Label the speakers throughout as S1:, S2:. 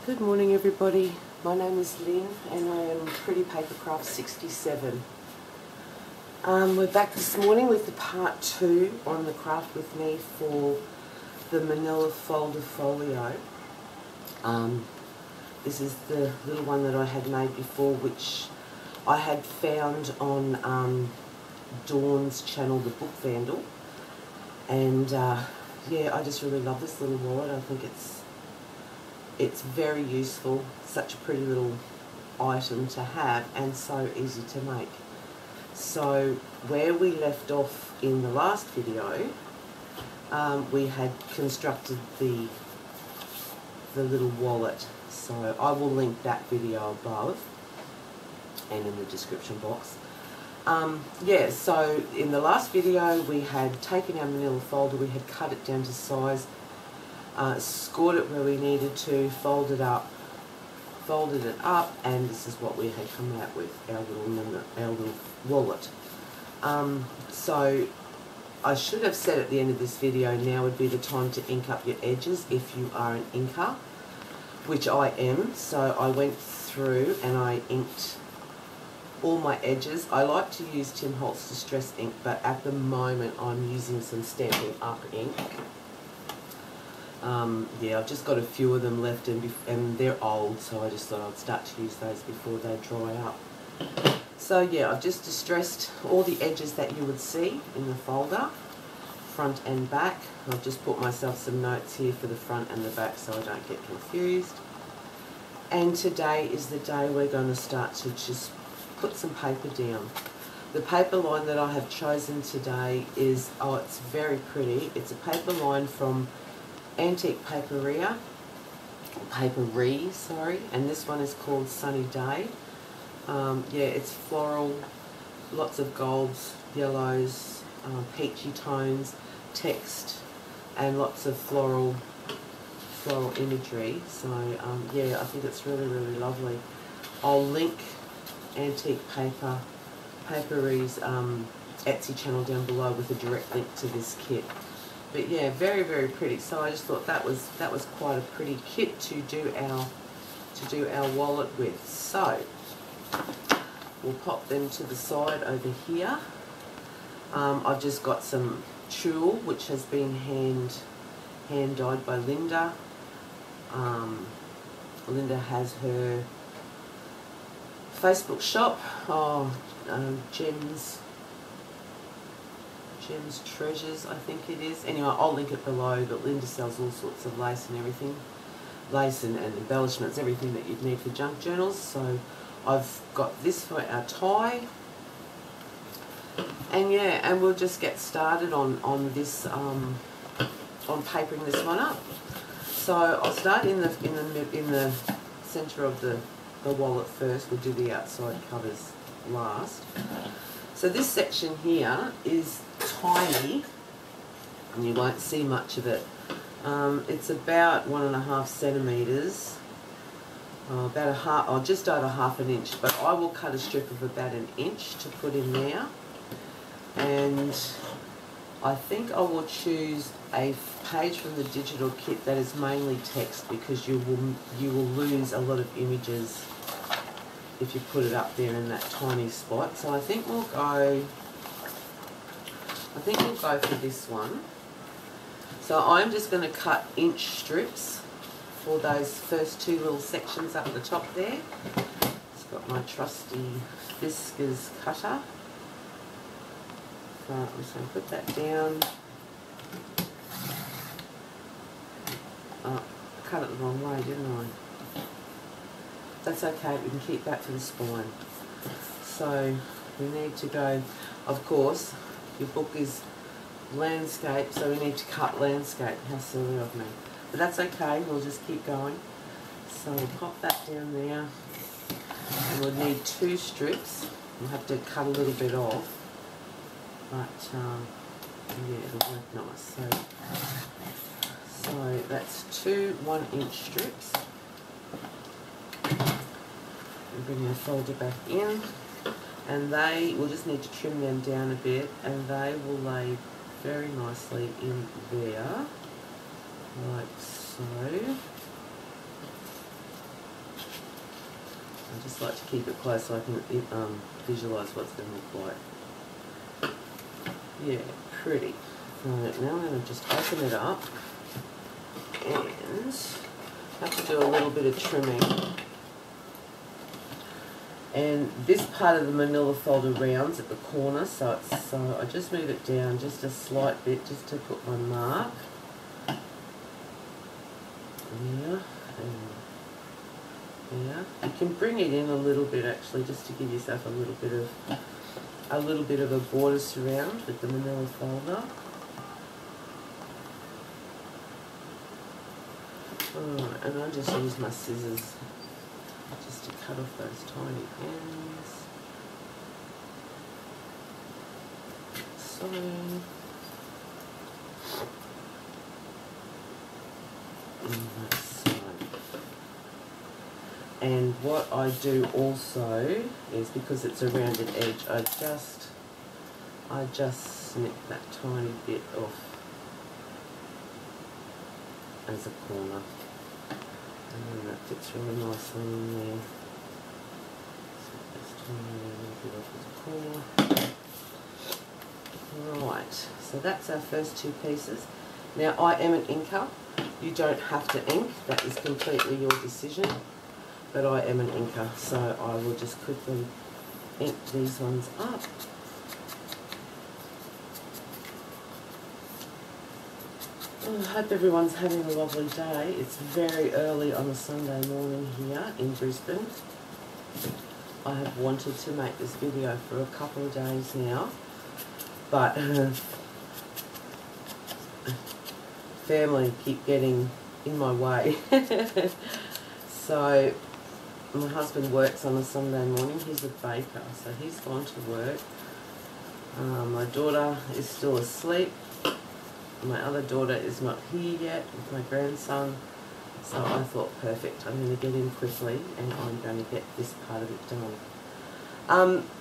S1: Good morning everybody, my name is Lynn and I am Pretty Papercraft 67. We're back this morning with the part 2 on the craft with me for the Manilla folder folio. This is the little one that I had made before, which I had found on Dawn's channel, The Book Vandal, and yeah, I just really love this little wallet. I think it's very useful, such a pretty little item to have and so easy to make. So where we left off in the last video, we had constructed the little wallet, so I will link that video above and in the description box. Yeah, so in the last video we had taken our manila folder, we had cut it down to size, scored it where we needed to, folded it up, and this is what we had come out with, our little wallet. So I should have said at the end of this video, now would be the time to ink up your edges if you are an inker, which I am. So I went through and I inked all my edges. I like to use Tim Holtz Distress ink, but at the moment I'm using some Stampin' Up ink. Yeah, I've just got a few of them left and they're old, so I just thought I'd start to use those before they dry up. So yeah, I've just distressed all the edges that you would see in the folder, front and back. I've just put myself some notes here for the front and the back so I don't get confused. And today is the day we're going to start to just put some paper down. The paper line that I have chosen today is, oh, it's very pretty. It's a paper line from Antique Papery, sorry, and this one is called Sunny Day. Yeah, it's floral, lots of golds, yellows, peachy tones, text, and lots of floral imagery. So yeah, I think it's really, really lovely. I'll link Antique Papery's Etsy channel down below with a direct link to this kit. But yeah, very, very pretty. So I just thought that was quite a pretty kit to do our wallet with. So we'll pop them to the side over here. I've just got some tulle which has been hand dyed by Linda. Linda has her Facebook shop, Gems Treasures, I think it is. Anyway, I'll link it below, but Linda sells all sorts of lace and everything. Lace and embellishments, everything that you'd need for junk journals. So I've got this for our tie. And yeah, and we'll just get started on this, on papering this one up. So I'll start in the center of the wallet first. We'll do the outside covers last. So this section here is tiny, and you won't see much of it. It's about 1.5 centimeters, just over half an inch. But I will cut a strip of about 1 inch to put in there, and I think I will choose a page from the digital kit that is mainly text, because you will lose a lot of images if you put it up there in that tiny spot. So I think we'll go for this one. So I'm just going to cut inch strips for those first 2 little sections up the top there. It's got my trusty Fiskars cutter. So I'm just going to put that down. Oh, I cut it the wrong way, didn't I? That's okay, we can keep that for the spine. So we need to go, of course, your book is landscape, so we need to cut landscape. How silly of me. But that's okay, we'll just keep going. So we'll pop that down there. And we'll need 2 strips. We'll have to cut a little bit off. But yeah, it'll work nice. So that's 2 1-inch strips. And bring our folder back in, and we'll just need to trim them down a bit, and they will lay very nicely in there, like so. like to keep it close so I can visualise what it's going to look like. Yeah, pretty. Right, now I'm going to just open it up and I have to do a little bit of trimming. And this part of the manila folder rounds at the corner, so I just move it down just a slight bit just to put my mark. Yeah, and yeah. You can bring it in a little bit actually, just to give yourself a little bit of a border surround with the manila folder. Alright, and I just use my scissors just to cut off those tiny ends. So, and what I do also is, because it's a rounded edge, I just snip that tiny bit off as a corner, and then that fits really nicely in there. So just tiny little bit off as a corner. Right, so that's our first two pieces. Now I am an inker. You don't have to ink, that is completely your decision, but I am an inker, so I will just quickly ink these ones up. Oh, I hope everyone's having a lovely day. It's very early on a Sunday morning here in Brisbane. I have wanted to make this video for a couple of days now, but family keep getting in my way. So my husband works on a Sunday morning. He's a baker, so he's gone to work. My daughter is still asleep. My other daughter is not here yet with my grandson, so I thought, perfect, I'm going to get in quickly and I'm going to get this part of it done.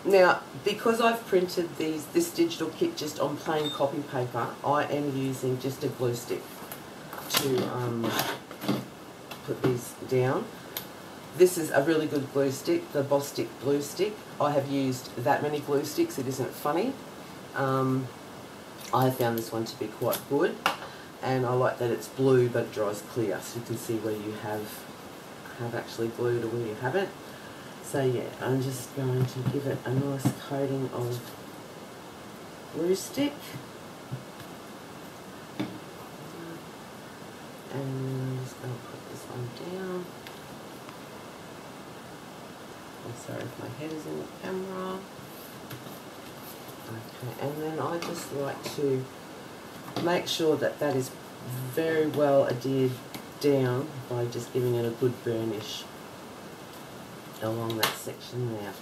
S1: Now, because I've printed this digital kit just on plain copy paper, I am using just a glue stick to put these down. This is a really good glue stick, the Bostik glue stick. I have used that many glue sticks, it isn't funny. I found this one to be quite good, and I like that it's blue but it dries clear, so you can see where you have actually glued or where you haven't. So yeah, I'm just going to give it a nice coating of glue stick, and I'm just going to put this one down. I'm sorry if my head is in the camera. Okay, and then I just like to make sure that that is very well adhered down by just giving it a good burnish along that section there.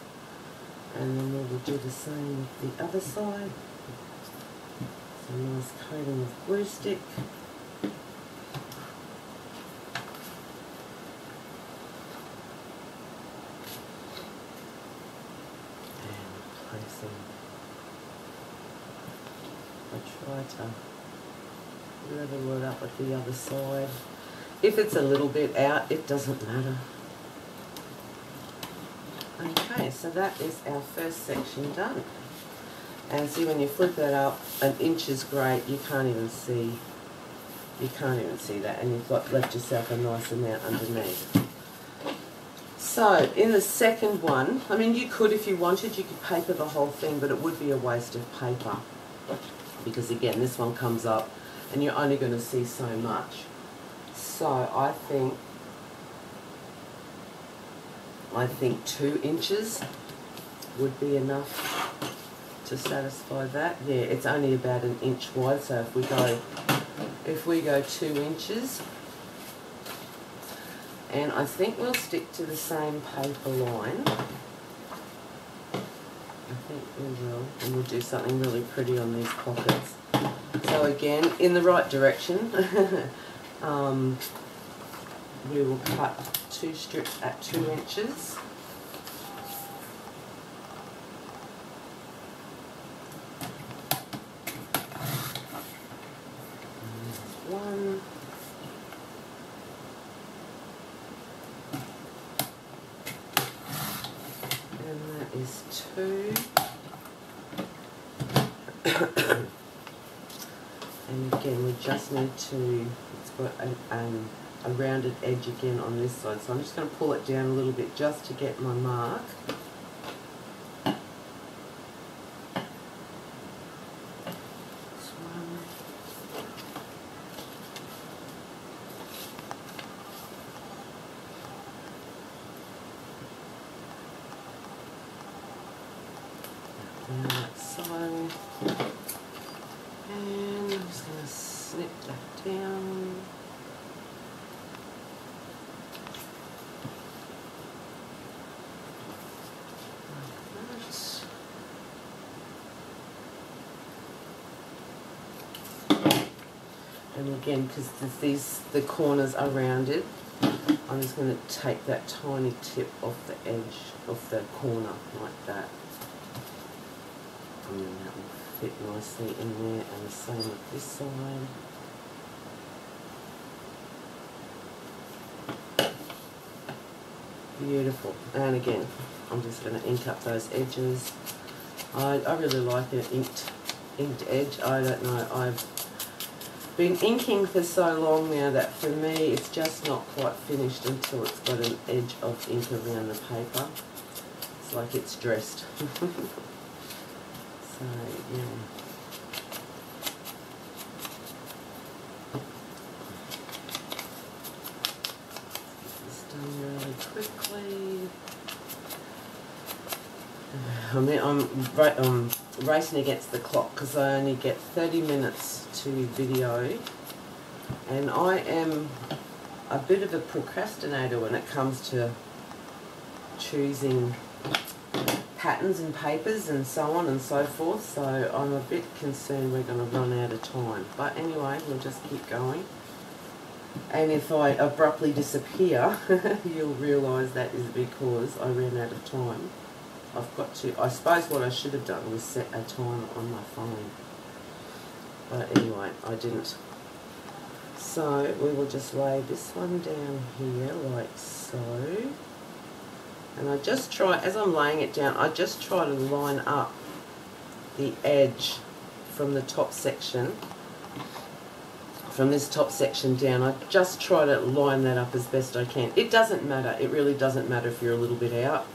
S1: And then we will do the same with the other side. So a nice coating of glue stick. And placing. I try to level it up with the other side. If it's a little bit out, it doesn't matter. Okay, so that is our first section done. And see, when you flip that up, an inch is great. You can't even see that, and you've got left yourself a nice amount underneath. So in the second one, I mean, you could, if you wanted, you could paper the whole thing, but it would be a waste of paper, because again, this one comes up and you're only going to see so much. So I think 2 inches would be enough to satisfy that. Yeah, it's only about an inch wide, so if we go 2 inches, and I think we'll stick to the same paper line. I think we will, and we'll do something really pretty on these pockets. So again, in the right direction, we will cut 2 strips at 2 inches. One. these two. And again, we just need to, it's got a rounded edge again on this side. So I'm just going to pull it down a little bit just to get my mark. Down that side. And I'm just going to snip that down. Like that. And again, because the corners are rounded, I'm just going to take that tiny tip off the edge, off the corner, like that. And then that will fit nicely in there, and the same with this side. Beautiful. And again, I'm just going to ink up those edges. I really like an inked edge. I don't know, I've been inking for so long now that for me it's just not quite finished until it's got an edge of ink around the paper. It's like it's dressed. So, yeah. Get this done really quickly. I mean, I'm racing against the clock because I only get 30 minutes to video, and I am a bit of a procrastinator when it comes to choosing patterns and papers and so on and so forth, so I'm a bit concerned we're going to run out of time. But anyway, we'll just keep going. And if I abruptly disappear, you'll realise that is because I ran out of time. I've got to, I suppose what I should have done was set a time on my phone. But anyway, I didn't. So we will just lay this one down here like so. And I just try, as I'm laying it down, I just try to line up the edge from the top section, from this top section down. I just try to line that up as best I can. It doesn't matter, it really doesn't matter if you're a little bit out.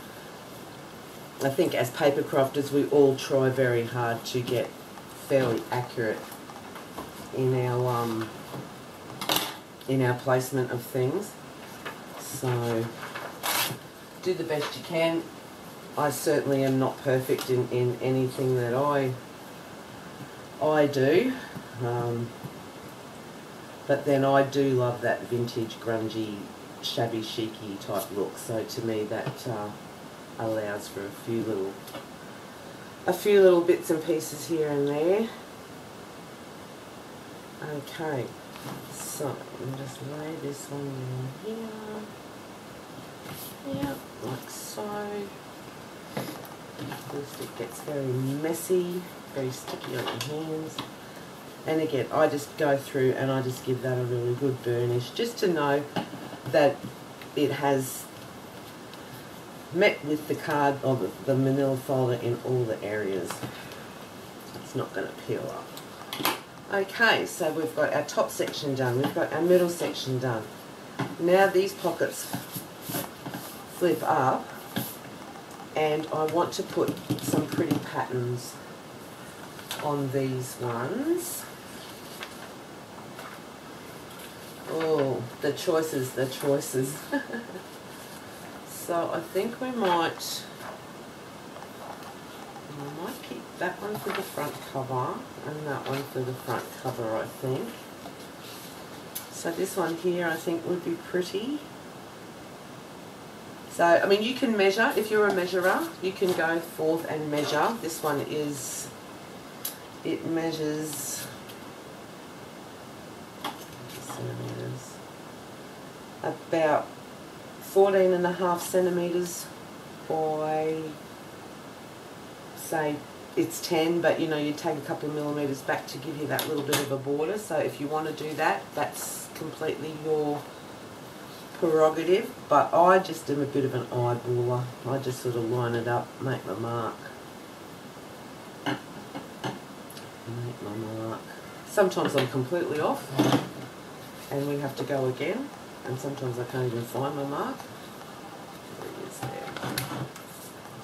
S1: I think as paper crafters we all try very hard to get fairly accurate in our placement of things. So do the best you can. I certainly am not perfect in anything that I do, but then I do love that vintage, grungy, shabby chicy type look. So to me that allows for a few little bits and pieces here and there. Okay, so I'll just lay this one down here. Yeah, like so. First it gets very messy, very sticky on your hands. And again, I just go through and I just give that a really good burnish, just to know that it has met with the card or the manila folder in all the areas. It's not going to peel up. Okay, so we've got our top section done, we've got our middle section done. Now these pockets flip up, and I want to put some pretty patterns on these ones. Oh, the choices. So I think I might keep that one for the front cover and that one for the front cover, I think. So this one here I think would be pretty. So, I mean, you can measure, if you're a measurer, you can go forth and measure. This one is, it measures centimetres, about 14.5 centimetres by, say, it's 10, but you know, you take a couple of millimetres back to give you that little bit of a border. So if you want to do that, that's completely prerogative, but I just am a bit of an eyeballer. I just sort of line it up, make my mark. Make my mark. Sometimes I'm completely off and we have to go again, and sometimes I can't even find my mark. There it is there.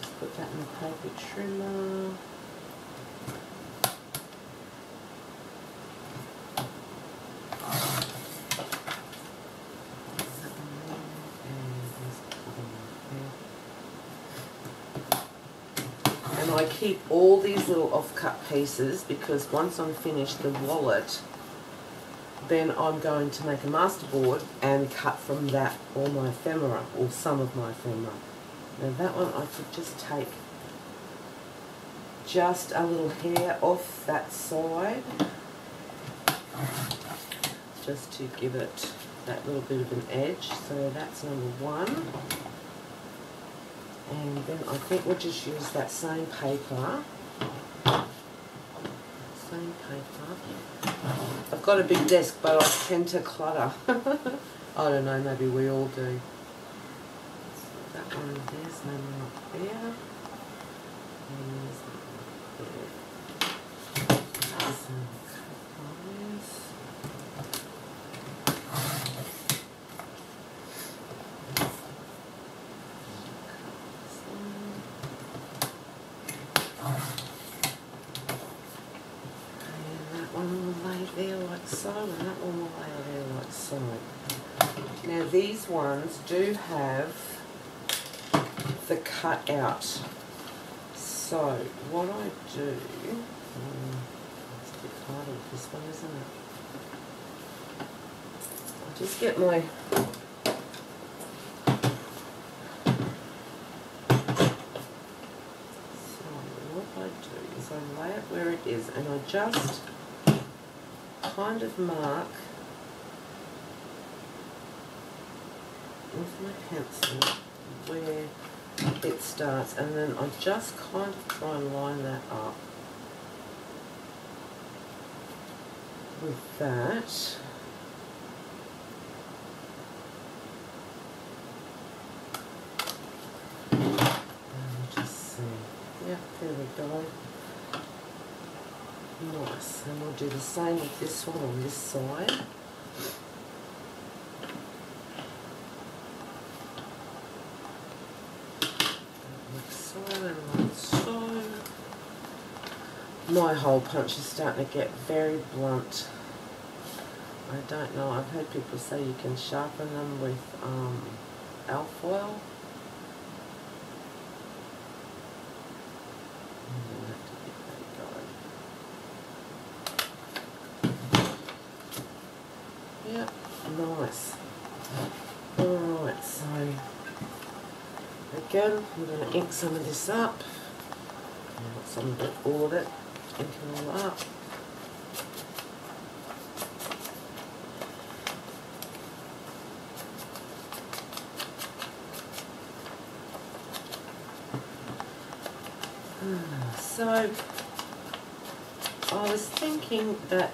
S1: Just put that in the paper trimmer. And I keep all these little off-cut pieces because once I'm finished the wallet, then I'm going to make a masterboard and cut from that all my ephemera, or some of my ephemera. Now that one I could just take just a little hair off that side, just to give it that little bit of an edge. So that's number one. And then I think we'll just use that same paper. I've got a big desk, but I tend to clutter. I don't know, maybe we all do. So that one, there's no mark there. And there's no mark there. Some colours. There like so, and that one will lay there like so. Now these ones do have the cut out. So what I do, it's a bit harder with this one, isn't it? I just get my I lay it where it is, and I just kind of mark with my pencil where it starts, and then I just kind of try and line that up with that. Yep, there we go. Nice. And we'll do the same with this one on this side. Like so and like so. My hole punch is starting to get very blunt. I don't know. I've heard people say you can sharpen them with alfoil. Yep, nice. Alright, so again, I'm going to ink some of this up. Not some of it, all of it. Ink it all up. So, I was thinking that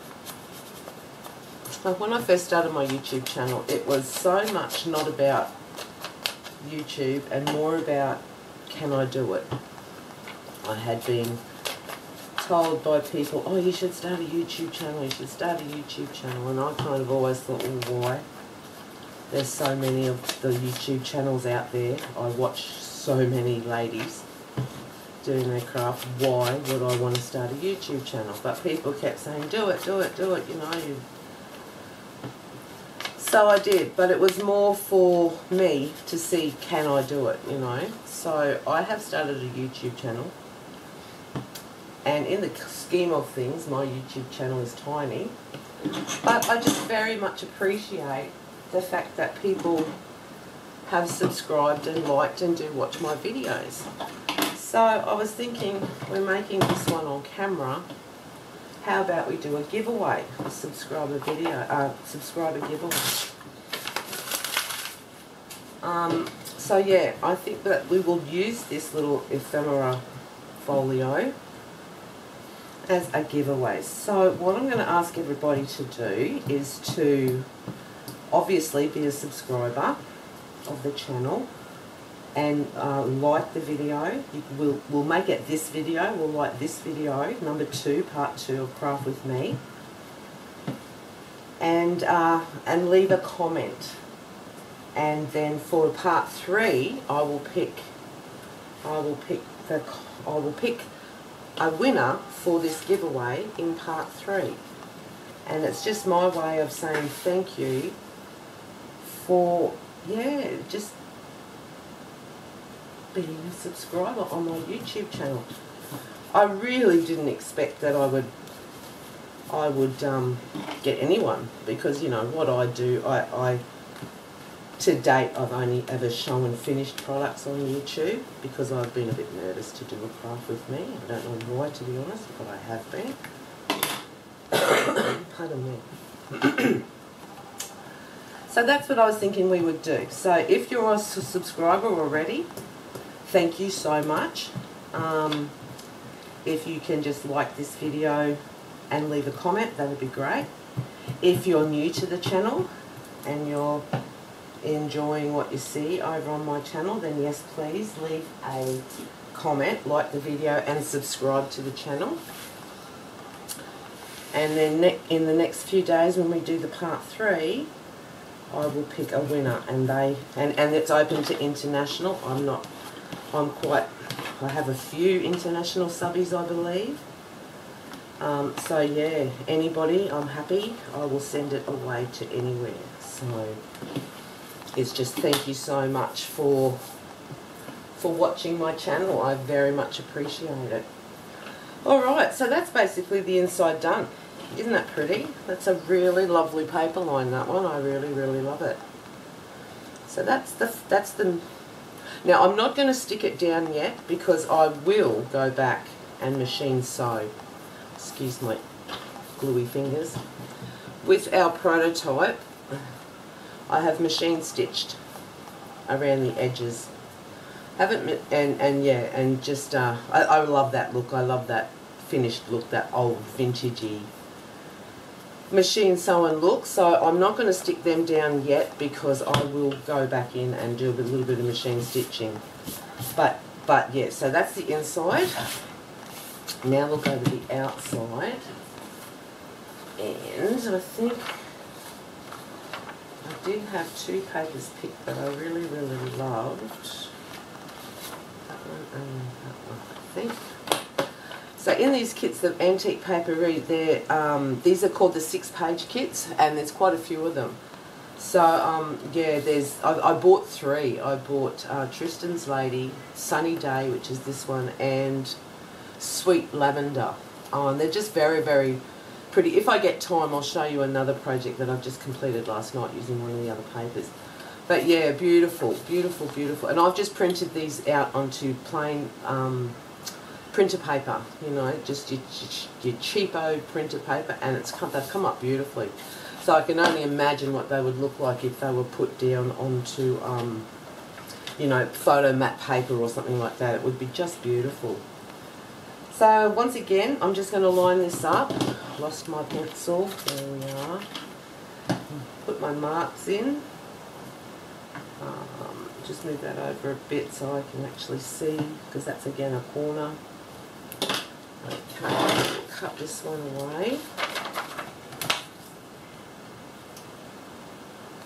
S1: when I first started my YouTube channel, it was so much not about YouTube and more about can I do it. I had been told by people, oh, you should start a YouTube channel, you should start a YouTube channel, and I kind of always thought, well, why? There's so many of the YouTube channels out there. I watch so many ladies doing their craft. Why would I want to start a YouTube channel? But people kept saying, do it, do it, do it, you know. So I did, but it was more for me to see, can I do it, you know. So I have started a YouTube channel, and in the scheme of things, my YouTube channel is tiny, but I just very much appreciate the fact that people have subscribed and liked and do watch my videos. So I was thinking, we're making this one on camera, how about we do a giveaway, a subscriber giveaway. So yeah, I think that we will use this little ephemera folio as a giveaway. So what I'm going to ask everybody to do is to obviously be a subscriber. of the channel and like the video. We'll make it this video. We'll like this video, number 2, part 2 of Craft With Me, and leave a comment. And then for part 3, I will pick a winner for this giveaway in part 3. And it's just my way of saying thank you for, yeah, just being a subscriber on my YouTube channel. I really didn't expect that I would get anyone, because, you know, what I do, I to date, I've only ever shown finished products on YouTube because I've been a bit nervous to do a craft with me. I don't know why, to be honest, but I have been. Pardon me. So that's what I was thinking we would do. So if you're a subscriber already, thank you so much. If you can just like this video and leave a comment, that would be great. If you're new to the channel and you're enjoying what you see over on my channel, then yes, please leave a comment, like the video, and subscribe to the channel. And then in the next few days, when we do the part 3, I will pick a winner, and it's open to international. I have a few international subbies, I believe. So yeah, anybody, I'm happy. I will send it away to anywhere. So it's just thank you so much for watching my channel. I very much appreciate it. Alright, so that's basically the inside done. Isn't that pretty? That's a really lovely paper line, that one. I really, really love it. So that's the now I'm not going to stick it down yet, because I will go back and machine sew, excuse my gluey fingers, with our prototype. I have machine stitched around the edges. Haven't, and yeah, and just I love that look. I love that finished look, that old vintagey machine sewn look. So I'm not going to stick them down yet, because I will go back in and do a little bit of machine stitching. But yeah, so that's the inside. Now we'll go to the outside, and I think I did have 2 papers picked that I really, really loved. That one and that one, I think. So in these kits, the antique paper, these are called the 6-page kits, and there's quite a few of them. So yeah, I bought 3. I bought Tristan's Lady, Sunny Day, which is this one, and Sweet Lavender. And they're just very, very pretty. If I get time, I'll show you another project that I've just completed last night using one of the other papers. But yeah, beautiful, beautiful, beautiful. And I've just printed these out onto plain printer paper, you know, just your cheapo printer paper, and they've come up beautifully. So I can only imagine what they would look like if they were put down onto, you know, photo matte paper or something like that. It would be just beautiful. So once again, I'm just going to line this up. Lost my pencil. There we are. Put my marks in. Just move that over a bit so I can actually see, because that's again a corner. Okay, I'll cut this one away.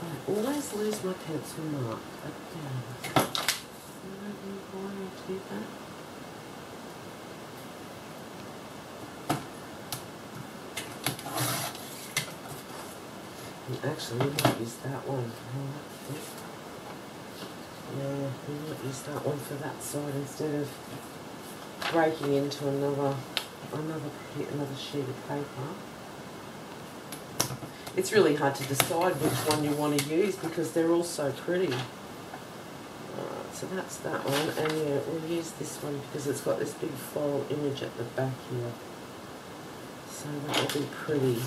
S1: I always lose my pencil mark. Okay. I don't know why I do that. Actually, we might use that one. Yeah, we might use that one for that side instead of breaking into another sheet of paper. It's really hard to decide which one you want to use because they're all so pretty. So that's that one, and yeah, we'll use this one because it's got this big foil image at the back here. So that will be pretty.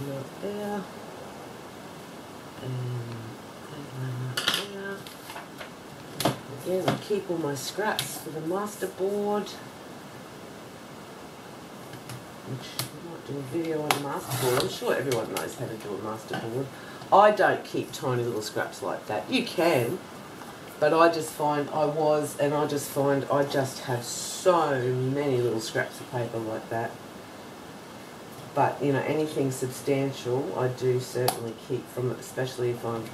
S1: Out there, and there. Again, I keep all my scraps for the masterboard. which I might do a video on a masterboard. I'm sure everyone knows how to do a masterboard. I don't keep tiny little scraps like that. You can, but I just find I just have so many little scraps of paper like that. But, you know, anything substantial I do certainly keep from it, especially if I'm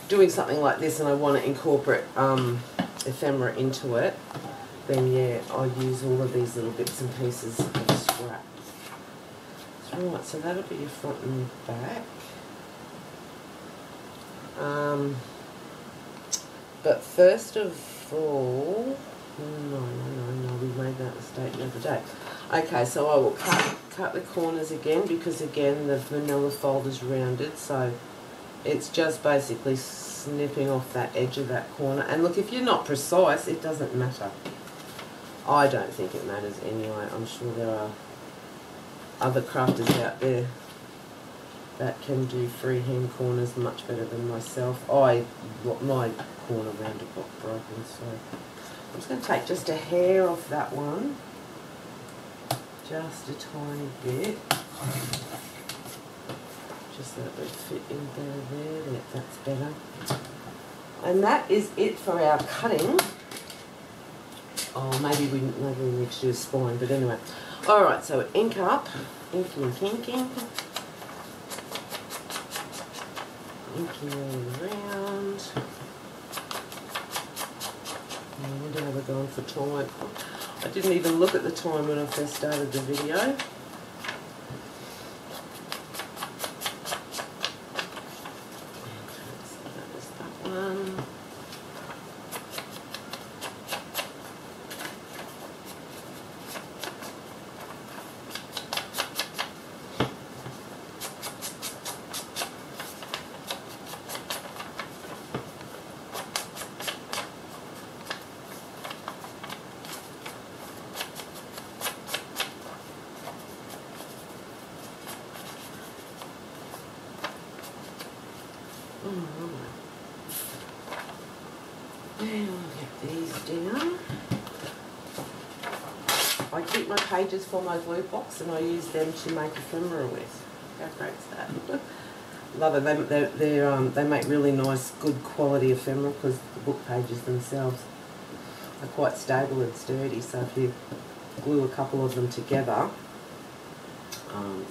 S1: doing something like this and I want to incorporate ephemera into it. Then, yeah, I use all of these little bits and pieces of scrap. Right, so that'll be your front and back. But first of all, no, we made that mistake the other day. Okay, so I will cut the corners again, because again the manila fold is rounded, so it's just basically snipping off that edge of that corner. And look, if you're not precise, it doesn't matter. I don't think it matters anyway. I'm sure there are other crafters out there that can do freehand corners much better than myself. My corner rounded got broken, so I'm just going to take just a hair off that one. Just a tiny bit. Just so it would fit in there. That's better. And that is it for our cutting. Oh, maybe we need to do a spine, but anyway. Alright, so ink up. Inking. Inking all around. I wonder how we're going for time. I didn't even look at the time when I first started the video. Okay, so that was that one. And I'll get these down. I keep my pages for my glue box and I use them to make ephemera with. How great is that? Love it. They make really nice, good quality ephemera because the book pages themselves are quite stable and sturdy. So if you glue a couple of them together,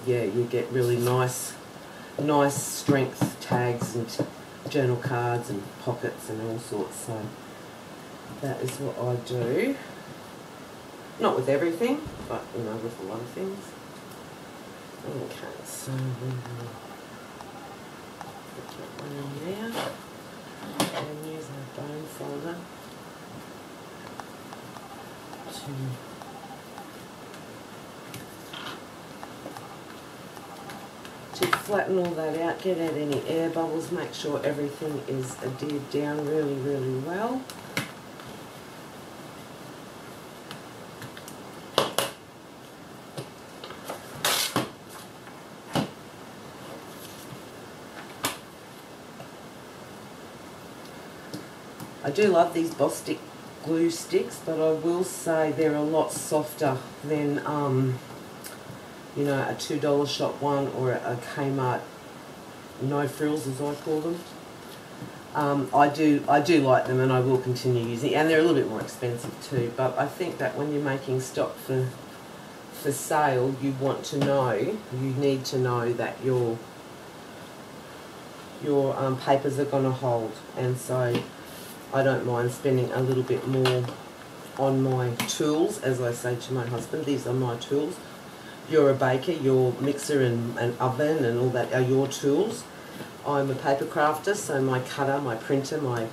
S1: yeah, you get really nice strength tags and journal cards and pockets and all sorts. So that is what I do. Not with everything, but you know, with a lot of things. Okay, so we will put that one in there and use our bone folder to flatten all that out, get out any air bubbles, make sure everything is adhered down really, really well. I do love these Boss Stick glue sticks, but I will say they're a lot softer than you know, a $2 shop one or a Kmart no frills, as I call them. I do like them, and I will continue using, and they're a little bit more expensive too. But I think that when you're making stock for sale, you need to know that your papers are going to hold, and so I don't mind spending a little bit more on my tools. As I say to my husband, these are my tools. You're a baker, your mixer and oven and all that are your tools. I'm a paper crafter, so my cutter, my printer, my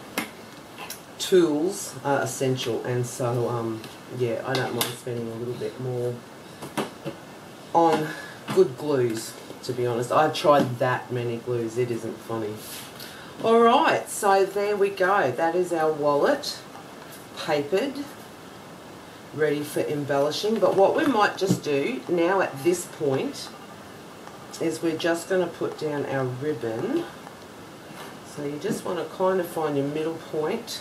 S1: tools are essential, and so yeah, I don't mind spending a little bit more on good glues, to be honest. I've tried that many glues, it isn't funny. Alright, so there we go. That is our wallet, papered, ready for embellishing. But what we might just do now at this point is we're just going to put down our ribbon. So you just want to kind of find your middle point.